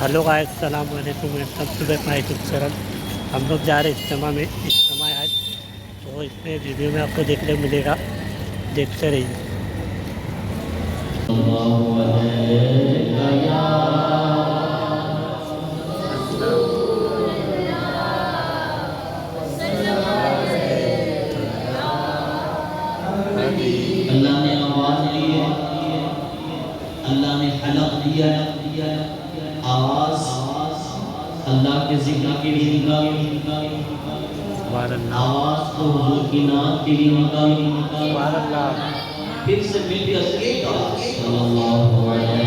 Hello guys, السلام علیکم، welcome to my YouTube channel. ہم لوگ جا رہے ہیں اجتماع میں، اجتماع ہے تو اس میں ویڈیو میں آپ کو دیکھنے کو ملے گا، دیکھتے رہیے۔ اللہ نے آواز دی ہے، اللہ نے حلق دیا ہے، آواز اللہ کے ذکر کے لیے نکالی، آواز تو حضور کی نعت کے لیے نکالی۔ پھر سے مل کر ایک آواز صلی اللہ علیہ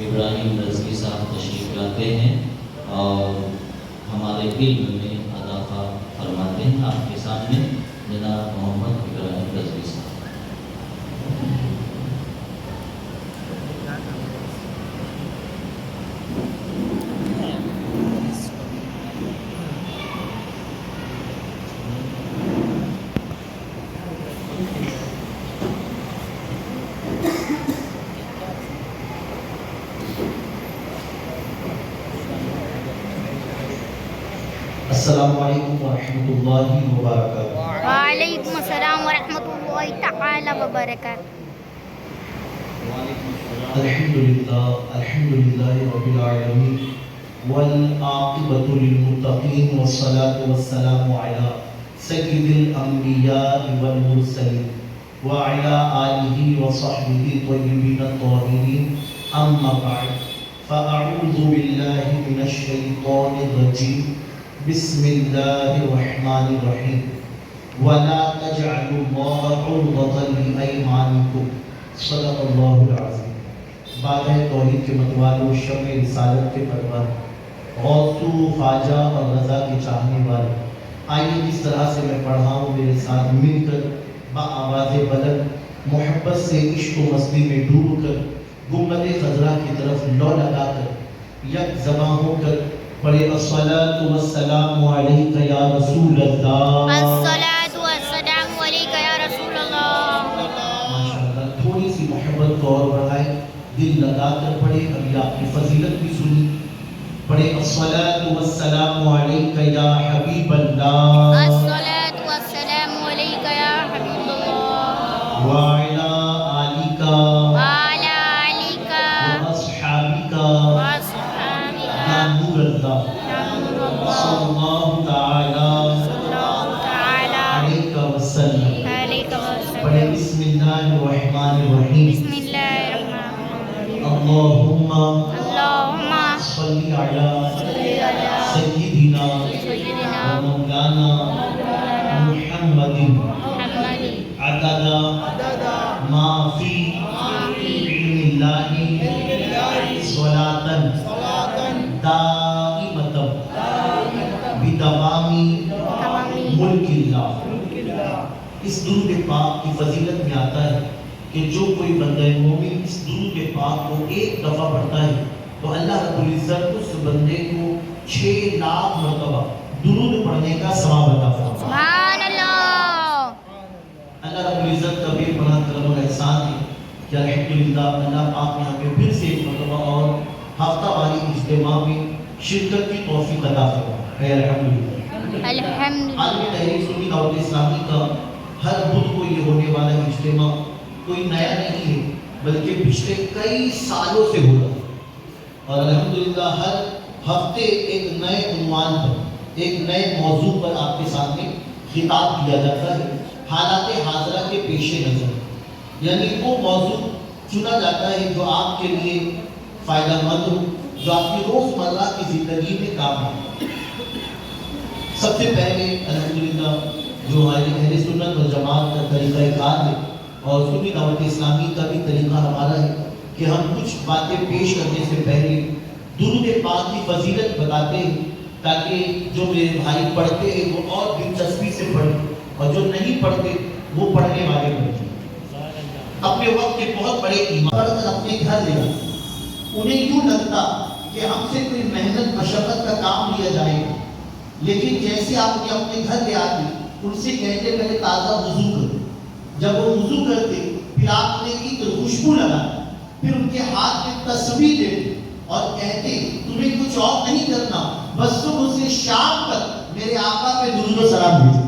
ابراہیم رضوی صاحب تشریف لاتے ہیں اور ہمارے علم میں اضافہ فرماتے ہیں۔ آپ کے سامنے جناب محمد ابراہیم رضوی صاحب۔ السلام علیکم ورحمۃ اللہ وبرکاتہ۔ وعلیکم السلام ورحمۃ اللہ تعالی وبرکاتہ۔ الحمدللہ رب العالمین والعاقبۃ للمتقین والصلاة والسلام علی سید الانبیاء والمرسلین وعلی آلہ وصحبہ طیبین الطاہرین، اما بعد فاعوذ باللہ من الشیطان الرجیم، بسم اللہ الرحمن الرحیم۔ وَلَا تَجْعَلُوا اللَّهَ عُرْضَةً لِأَيْمَانِكُمْ صدق اللہ العظیم۔ بادہ توحید کے متوالو، شمع رسالت کے پرور، غوثو خواجہ اور رضا کے چاہنے والے، آئیے جس طرح سے میں پڑھا ہوں میرے ساتھ مل کر بآواز بلند محبت سے عشق و مستی میں ڈوب کر گنبد خضرا کی طرف لو لگا کر یک زباں ہو کر پڑھے الصلاۃ والسلام علیک یا رسول اللہ، الصلاۃ والسلام علیک یا رسول اللہ۔ ماشاءاللہ تھوڑی سی محبت کو اور بڑھائے، دل لگا کر پڑھے، ابھی آپ کی فضیلت بھی سنی، پڑھے الصلاۃ والسلام علیک یا حبیب اللہ، الصلاۃ والسلام علیک یا حبیب اللہ، وعلی آلک وعلی آلک واصحابک واصحابک یا نور اللہ، یا نور اللہ، صلی اللہ تعالی صلی اللہ تعالی علیک وسلم۔ علیک پڑھے وسلم۔ بسم اللہ الرحمن الرحیم، بسم اللہ الرحمن الرحیم۔ اللہم اللہم صلی علی صلی علی سیدنا سیدنا و مولانا محمد محمد عدد ما فی علم اللہ صلاۃ دائمۃ بدوام تمامی ملک اللہ۔ اس درود پاک کی فضیلت میں آتا ہے کہ جو کوئی بندہ مومن اس درود پاک کو ایک دفعہ پڑھتا ہے تو اللہ رب العزت اس بندے کو 6 لاکھ مرتبہ درود پڑھنے کا ثواب عطا فرماتا ہے۔ سبحان اللہ۔ اللہ رب العزت کا بے پناہ کرم اور احسان ہے کہ الحمدللہ اللہ پاک یہاں پہ پھر سے ایک مرتبہ اور ہفتہ واری اجتماع میں شرکت کی توفیق عطا فرمایا ہے، الحمدللہ۔ الحمدللہ۔ عالمی تحریک سنی دعوت اسلامی کا ہر بدھ کو یہ ہونے والا اجتماع کوئی نیا نہیں ہے بلکہ پچھلے کئی سالوں سے ہو رہا ہے، اور الحمدللہ ہر ہفتے ایک نئے عنوان پر، ایک نئے موضوع پر آپ کے سامنے خطاب کیا جاتا ہے حالات حاضرہ کے پیش نظر، یعنی وہ موضوع چنا جاتا ہے جو آپ کے لیے فائدہ مند ہو، جو آپ کی روزمرہ کی زندگی میں کام ہو۔ سب سے پہلے الحمدللہ جو ہماری اہل سنت و جماعت کا طریقہ کار ہے اور سنی دعوت اسلامی کا بھی طریقہ ہمارا ہے کہ ہم کچھ باتیں پیش کرنے سے پہلے درود پاک کی فضیلت بتاتے ہیں تاکہ جو میرے بھائی پڑھتے ہیں وہ اور دلچسپی سے پڑھیں اور جو نہیں پڑھتے وہ پڑھنے والے بنیں۔ اپنے وقت کے بہت بڑے ایمان اپنے گھر لے آئے، انہیں یوں لگتا کہ ہم سے کوئی محنت مشقت کا کام لیا جائے گا، لیکن جیسے آپ نے اپنے گھر لے آتے ان سے کہتے پہلے تازہ وضو کرو، جب وہ وضو کرتے پھر آپ نے ایک خوشبو لگاتے، پھر ان کے ہاتھ میں تسبیح دیتے اور کہتے تمہیں کچھ اور نہیں کرنا، بس صبح سے شام تک میرے آقا پہ درود و سلام بھیجو۔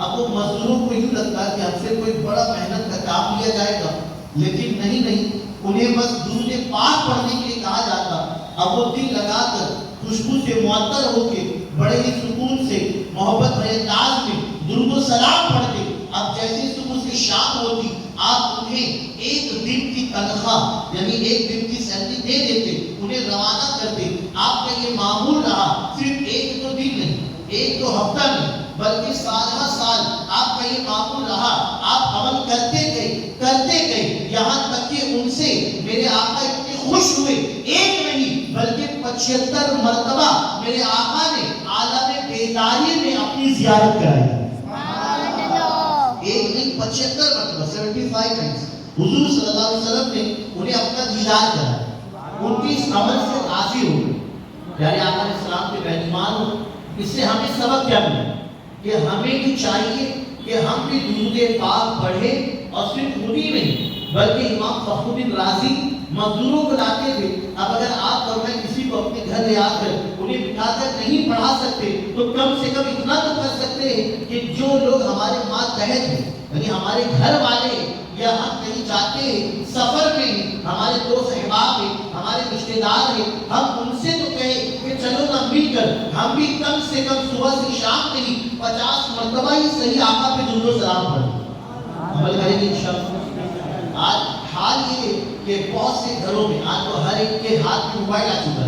اب وہ مزدوروں کو یوں لگتا کہ ہم سے کوئی بڑا محنت کا کام لیا جائے گا، لیکن نہیں، انہیں بس درود پاک پڑھنے کے لیے کہا جاتا۔ اب وہ دل لگا کر خوشبو سے معطر ہو کے بڑے ہی سکون سے محبت بھرے انداز میں درود و سلام پڑھتے۔ اب جیسے صبح سے شام ہوتی آپ انہیں ایک دن کی تنخواہ یعنی ایک دن کی سیلری دے دیتے، انہیں روانہ کرتے۔ آپ کا یہ معمول رہا، صرف ایک دو دن نہیں، ایک دو ہفتہ نہیں، بلکہ سالہ سال آپ کا یہ معمول رہا۔ آپ عمل کرتے گئے یہاں تک کہ ان سے میرے آقا اتنے خوش ہوئے، ایک نہیں بلکہ 75 مرتبہ میرے آقا نے عالم بیداری میں اپنی زیارت کرائی۔ ایک نہیں 75 مرتبہ 75 ٹائمز حضور صلی اللہ علیہ وسلم نے انہیں اپنا دیدار کرایا، ان کی اس عمل سے راضی ہو گئے۔ پیارے آقا علیہ السلام کے بہنمان ہو، اس سے ہمیں سبق کیا ملا کہ ہمیں بھی چاہیے کہ ہم بھی درود پاک پڑھیں، اور صرف انہی نہیں بلکہ امام فخر الدین رازی مزدوروں کو لاتے تھے۔ اب اگر آپ اور میں کسی کو اپنے گھر لے آ کر انہیں بٹھا کر نہیں پڑھا سکتے تو کم سے کم اتنا تو کر سکتے ہیں کہ جو لوگ ہمارے ماتحت ہیں یعنی ہمارے گھر والے ہیں، یا ہم کہیں جاتے ہیں سفر میں ہیں، ہمارے دوست احباب ہیں، ہمارے رشتے دار ہیں، ہم ان سے تو کہیں کہ چلو نہ مل کر ہم بھی کم سے کم صبح سے شام نہیں 50 مرتبہ ہی صحیح آقا پہ درود و سلام پڑھیں، عمل کریں گے انشاءاللہ۔ آج حال یہ ہے کہ بہت سے گھروں میں آج تو ہر ایک کے ہاتھ میں موبائل آ چکا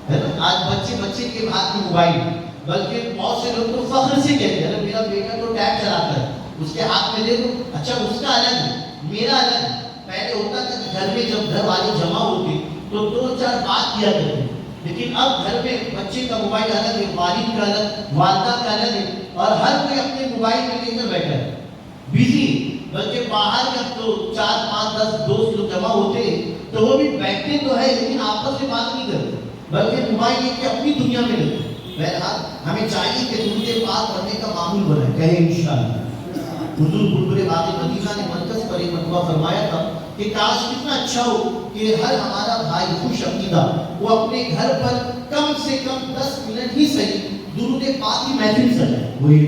ہے نا، آج بچے کے ہاتھ میں موبائل، بلکہ بہت سے لوگ تو فخر سے کہتے ہیں میرا بیٹا تو ٹیب چلاتا ہے، اس کے ہاتھ میں دیکھو، اچھا اس کا الگ ہے میرا الگ ہے۔ پہلے ہوتا تھا کہ گھر میں جب گھر والے جمع ہوتے تو 2-4 بات کیا کرتے، لیکن اب گھر میں بچے کا موبائل الگ ہے، والد کا الگ، والدہ کا الگ ہے، اور ہر کوئی اپنے موبائل میں لے کر بیٹھا ہے، بزی۔ بلکہ باہر جب تو 4-5-10 دوست لوگ جمع ہوتے تو وہ بھی بیٹھتے تو ہے لیکن آپس میں بات نہیں کرتے، بلکہ موبائل لے کے اپنی دنیا میں لگتے۔ بہرحال ہمیں چاہیے کہ درود پاک پڑھنے کا معمول بنائے، کہیں انشاءاللہ۔ حضور بلبل باغ مدینہ نے مرکز پر ایک مرتبہ فرمایا تھا کہ کاش کتنا اچھا ہو کہ ہر ہمارا بھائی خوش عقیدہ وہ اپنے گھر پر کم سے کم 10 منٹ ہی صحیح درود پاک کی محفل سجائے، وہی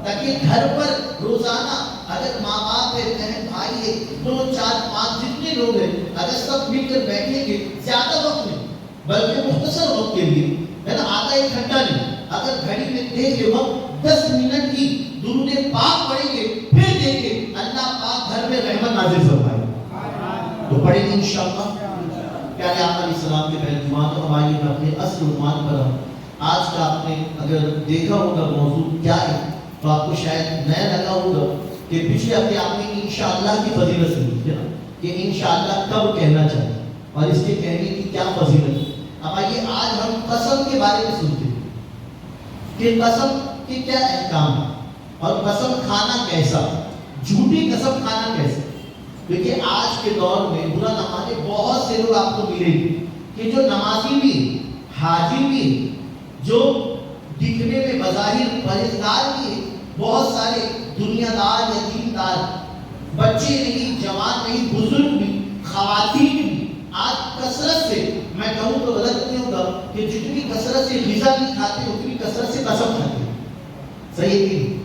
تاکہ گھر پر روزانہ اگر ماں باپ ہے، بہن بھائی ہے، 2-4-5 جتنے لوگ ہیں، اگر سب مل کر بیٹھیں گے زیادہ وقت نہیں بلکہ مختصر وقت کے لیے، ہے نا، آدھا 1 گھنٹہ نہیں، اگر گھڑی میں دیکھ کے وقت 10 منٹ ہی درود پاک پڑھیں گے، پھر دیکھیں اللہ پاک گھر میں رحمت نازل فرمائے، تو پڑھیں گے انشاءاللہ۔ پیارے آقا علیہ السلام کے پہلوان، تو ہماری اپنے اصل عنوان پر ہم آج کا آپ نے اگر دیکھا ہوگا موضوع کیا ہے تو آپ کو شاید نیا لگا ہوگا کہ پچھلے ہفتے آپ نے انشاءاللہ کی فضیلت سنی ہے نا، کہ انشاءاللہ کب کہنا چاہیے اور اس کے کہنے کی کیا فضیلت ہے۔ اب آئیے آج ہم قسم کے بارے میں سنتے ہیں کہ قسم کے کیا احکام ہے اور قسم کھانا کیسا، جھوٹی قسم کھانا کیسا۔ دیکھیے آج کے دور میں برا نہ مانے بہت سے لوگ آپ کو ملیں گے کہ جو نمازی بھی حاجی بھی جو دکھنے میں بظاہر پرہیزگار بھی ہے، بہت سارے دنیا دار یا دیندار بچے نہیں، جوان نہیں، بزرگ بھی، خواتین بھی آج کثرت سے، میں کہوں تو غلط نہیں ہوگا کہ جتنی کثرت سے غذا نہیں کھاتے اتنی کثرت سے قسم کھاتے ہیں، صحیح ہے؟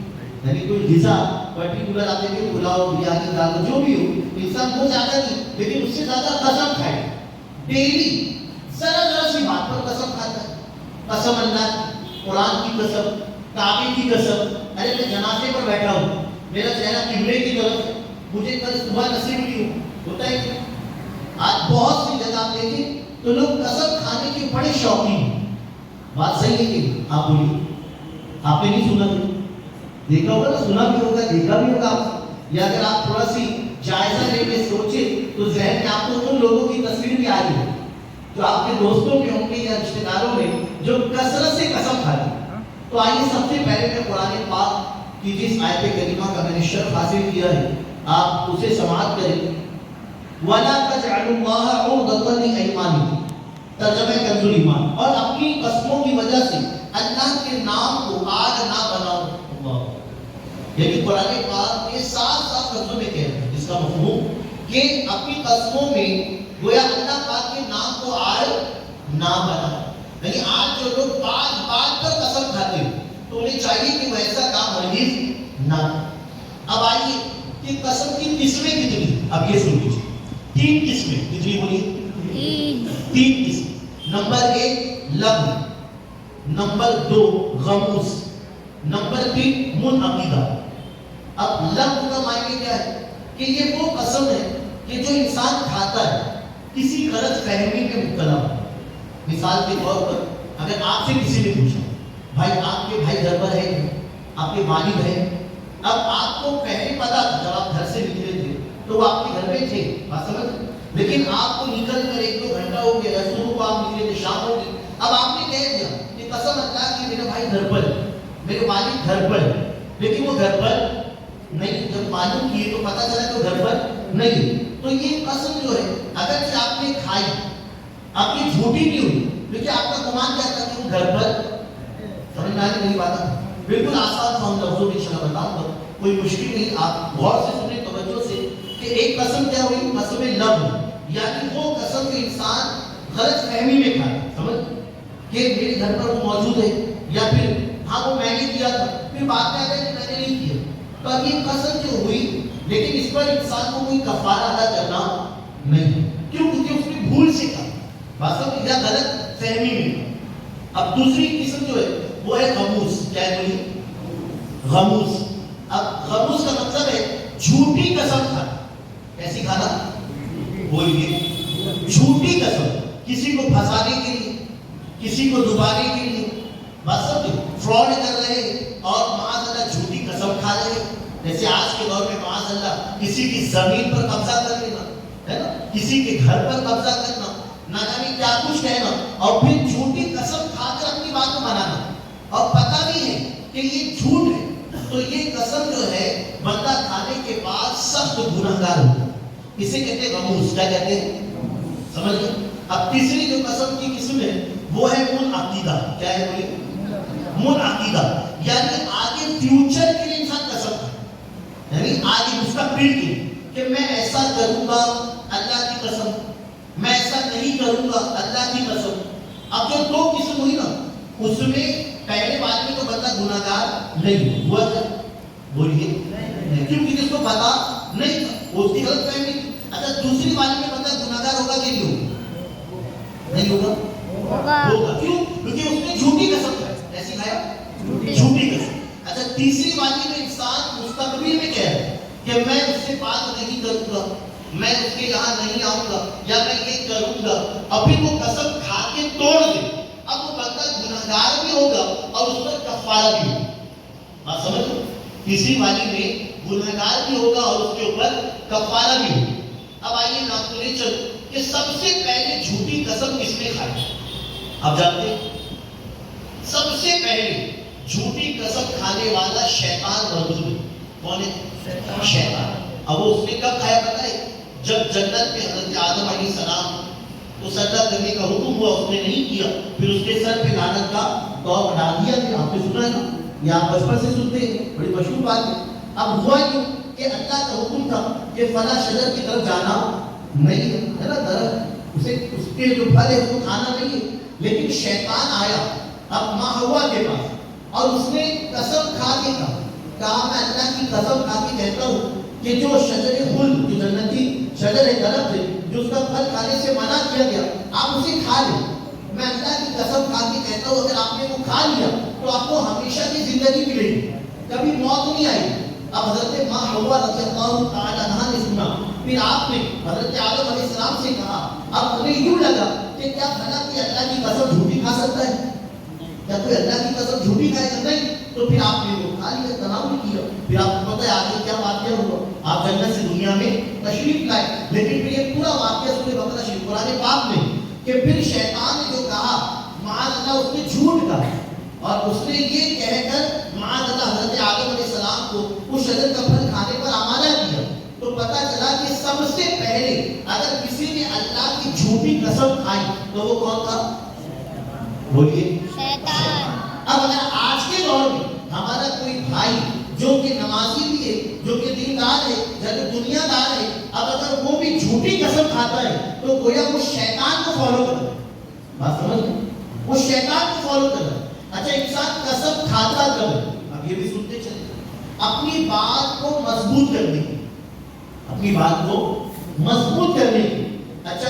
یعنی کوئی غذا پرٹیکولر آتے ہیں، پلاؤ، بریانی، دال، جو بھی ہو، انسان کو زیادہ نہیں لیکن اس سے زیادہ قسم کھائے، ڈیلی ذرا سی بات پر قسم کھاتا ہے، قسم اللہ کی، قرآن کی قسم، کعبے کی قسم، ارے میں جنازے پر بیٹھا ہوں، میرا چہرہ قبلے کی طرف ہے، مجھے کل صبح نصیب نہیں ہوتا ہے کہ آج بہت سی جگہ آپ دیکھیں تو لوگ قسم کھانے کے بڑے شوقین ہیں۔ بات صحیح ہے کہ آپ بولیے، آپ نے نہیں سنا تھا، دیکھا ہوگا نا، سنا بھی ہوگا، دیکھا بھی ہوگا آپ، یا اگر آپ تھوڑا سی جائزہ لے کے سوچے تو ذہن میں آپ کو ان لوگوں کی تصویر بھی آئی ہے جو آپ کے دوستوں میں ہوں گے یا رشتہ داروں میں جو کثرت سے قسم کھاتے ہیں۔ تو آئیے سب سے پہلے میں قرآن پاک کی جس آیت کریمہ کا میں نے شرح حاصل کیا ہے آپ اسے سماعت کریں۔ وَلَا تَجْعَلُوا اللَّهَ عُرْضَةً لِأَيْمَانِكُمْ، ترجمہ کنز ایمان، اور اپنی قسموں کی وجہ سے اللہ کے نام کو آڑ نہ بناؤ۔ یعنی قرآن پاک کے صاف لفظوں میں کہہ رہے ہیں، جس کا مفہوم کہ اپنی قسموں میں گویا اللہ پاک کے نام کو آڑ نہ بناؤ۔ یعنی آج جو لوگ بات پر قسم کھاتے ہیں تو انہیں چاہیے کہ وہ ایسا کام ہرگز نہ کریں۔ اب آئیے کہ قسم کی قسمیں کتنی، اب یہ سن لیجیے، 3 قسمیں، کتنی بولیے؟ 3 قسم۔ نمبر 1 لغو، نمبر 2 غموس، نمبر 3 منعقدہ۔ اب لغو کا معنی کیا ہے کہ یہ وہ قسم ہے کہ جو انسان کھاتا ہے کسی غلط فہمی میں مبتلا ہو۔ مثال کے طور پر اگر آپ سے کسی نے پوچھا بھائی آپ کے بھائی گھر پر ہے، آپ کے والد ہیں، اب آپ کو پہلے پتا تھا جب آپ گھر سے نکلے تھے تو وہ آپ کے گھر میں تھے، بات سمجھ، لیکن آپ کو نکل کر 1-2 گھنٹہ ہو گیا، صبح کو آپ نکلے تھے، شام ہو گئی، اب آپ نے کہہ دیا کہ قسم اللہ کی میرا بھائی گھر پر ہے، میرے والد گھر پر ہے، لیکن وہ گھر پر نہیں، جب معلوم کیے تو پتا چلا کہ وہ گھر پر نہیں۔ تو یہ قسم جو ہے اگر آپ نے کھائی، آپ کی جھوٹی نہیں ہوئی، لیکن آپ کا گمان کیا تھا کہ وہ گھر پر، سمجھ میں آئی میری بات؟ بالکل آسان سا ہم لفظوں میں انشاءاللہ بتاؤں گا، کوئی مشکل نہیں، آپ غور سے سنیں توجہ سے کہ ایک قسم کیا ہوئی، قسم لغو، یعنی وہ قسم جو انسان غلط فہمی میں کھائے، سمجھ کہ میرے گھر پر وہ موجود ہے، یا پھر ہاں وہ میں نے کیا تھا، پھر بات میں آتا ہے کہ میں نے نہیں کیا۔ تو اب یہ قسم جو ہوئی لیکن اس پر انسان کو کوئی کفارہ ادا کرنا نہیں، کیوں؟ کیونکہ اس نے بھول سے کہا، بات یا غلط فہمی میں۔ اب دوسری قسم جو ہے وہ ہے غموس، کیا ہے بولیے؟ غموس۔ اب غموس کا مطلب ہے جھوٹی قسم کھانا۔ کیسی کھانا؟ بولیے، جھوٹی قسم، کسی کو پھنسانے کے لیے، کسی کو ڈبانے کے لیے، بات سمجھے، فراڈ کر رہے ہیں اور معاذ اللہ جھوٹی قسم کھا رہے ہیں. جیسے آج کے دور میں معاذ اللہ کسی کی زمین پر قبضہ کر لینا ہے نا، کسی کے گھر پر قبضہ کرنا، نہ جانے کیا کچھ کہنا، اور پھر جھوٹی قسم کھا کر اپنی بات کو منانا، اور پتہ نہیں ہے کہ یہ جھوٹ ہے. تو یہ قسم جو ہے بندہ کھانے کے بعد سخت گنہگار ہوتا ہے. اسے کہتے ہیں غموس. کیا کہتے ہیں؟ سمجھ گئے. اب تیسری جو قسم کی قسم ہے وہ ہے منعقدہ. کیا ہے بولیے؟ منعقدہ، یعنی آگے فیوچر کے لیے انسان قسم کھائے، یعنی آگے مستقبل کے کہ میں ایسا کروں گا اللہ کی قسم، میں ایسا نہیں کروں گا اللہ کی قسم. اب جو دو قسم ہوئی نا، اس میں پہلے بات میں تو بندہ گناہگار نہیں ہوا تھا. بولیے کیونکہ جس کو پتا نہیں تھا اس کی غلط فہمی تھی. اچھا دوسری بات میں بندہ گناہگار ہوگا کہ نہیں ہوگا؟ ہوگا. کیوں؟ کیونکہ اس نے جھوٹی قسم کھائی. ایسی کھایا جھوٹی قسم. اچھا تیسری بات میں انسان مستقبل میں کہہ رہا ہے کہ میں اس سے بات نہیں کروں گا، میں اس کے یہاں نہیں آؤں گا، یا میں یہ کروں گا، ابھی وہ قسم کھا کے توڑ دے. اب وہ بندہ گناہگار بھی ہوگا اور اس پر کفارہ بھی ہوگا. بات سمجھ لو، تیسری والی میں گناہگار بھی ہوگا اور اس کے اوپر کفارہ بھی ہوگا. اب آئیے نام لے چلو کہ سب سے پہلے جھوٹی قسم کس نے کھائی؟ آپ جانتے ہیں سب سے پہلے جھوٹی قسم کھانے والا شیطان مردود ہے. کون ہے؟ شیطان. اب وہ اس نے کب کھایا پتہ ہے؟ جب جنت میں حضرت آدم علیہ السلام کو سجدہ کرنے کا حکم ہوا، اس نے نہیں کیا، پھر اس کے سر پہ لعنت کا دور ڈال دیا. آپ نے سنا ہے نا، یہ آپ بچپن سے سنتے ہیں، بڑی مشہور بات ہے. اب ہوا کیوں کہ اللہ کا حکم تھا کہ فلاں شجر کی طرف جانا نہیں ہے نا، درخت اس کے جو پھل ہے اس کو کھانا نہیں ہے. لیکن شیطان آیا اب ماں ہوا کے پاس اور اس نے قسم کھا کے کہا میں اللہ کی قسم کھا کے کہتا ہوں کہ جو شجر خلد، جو جنتی شجر درخت ہے جو اس کا پھل کھانے سے منع کیا گیا، آپ اسے کھا لیں. میں اللہ کی قسم کھا کے کہتا ہوں اگر آپ نے وہ کھا لیا تو آپ کو ہمیشہ کی زندگی ملے گی، کبھی موت نہیں آئے گی. اب حضرت ماں حوا رضی اللہ تعالی عنہا نے سنا، پھر آپ نے حضرت آدم علیہ السلام سے کہا. اب انہیں یوں لگا کہ کیا بھلا کہ اللہ کی قسم جھوٹی کھا سکتا ہے؟ کیا کوئی اللہ کی قسم جھوٹی کھائے گا؟ نہیں. تو پھر آپ نے وہ کھا لیا، تناول کیا. پھر آپ کو پتہ ہے آگے کیا واقعہ ہوا. آپ جنت سے دنیا میں تشریف لائے، لیکن پھر یہ پورا واقعہ سورہ بقرہ شریف قرآن پاک میں کہ پھر شیطان نے جو کہا معاذ اللہ اس نے جھوٹ کہا، اور اس نے یہ کہہ کر معاذ اللہ حضرت آدم علیہ السلام کو اس شجر کا پھل کھانے پر آمادہ کیا. تو پتہ چلا کہ سب سے پہلے اگر کسی نے اللہ کی جھوٹی قسم کھائی تو وہ کون تھا؟ بولیے شیطان. اب اگر آج کے دور میں ہمارا کوئی بھائی جو کہ نمازی بھی ہے، جو کہ دیندار ہے، جو کہ دنیا دار ہے، اب اگر وہ بھی جھوٹی قسم کھاتا ہے تو گویا وہ شیطان کو فالو کر رہا ہے. بات سمجھ گئے؟ وہ شیطان کو فالو کر رہا ہے. اچھا انسان قسم کھاتا کب ہے؟ اب یہ بھی سنتے چلے اپنی بات کو مضبوط کرنے کی، اپنی بات کو مضبوط کرنے کی. اچھا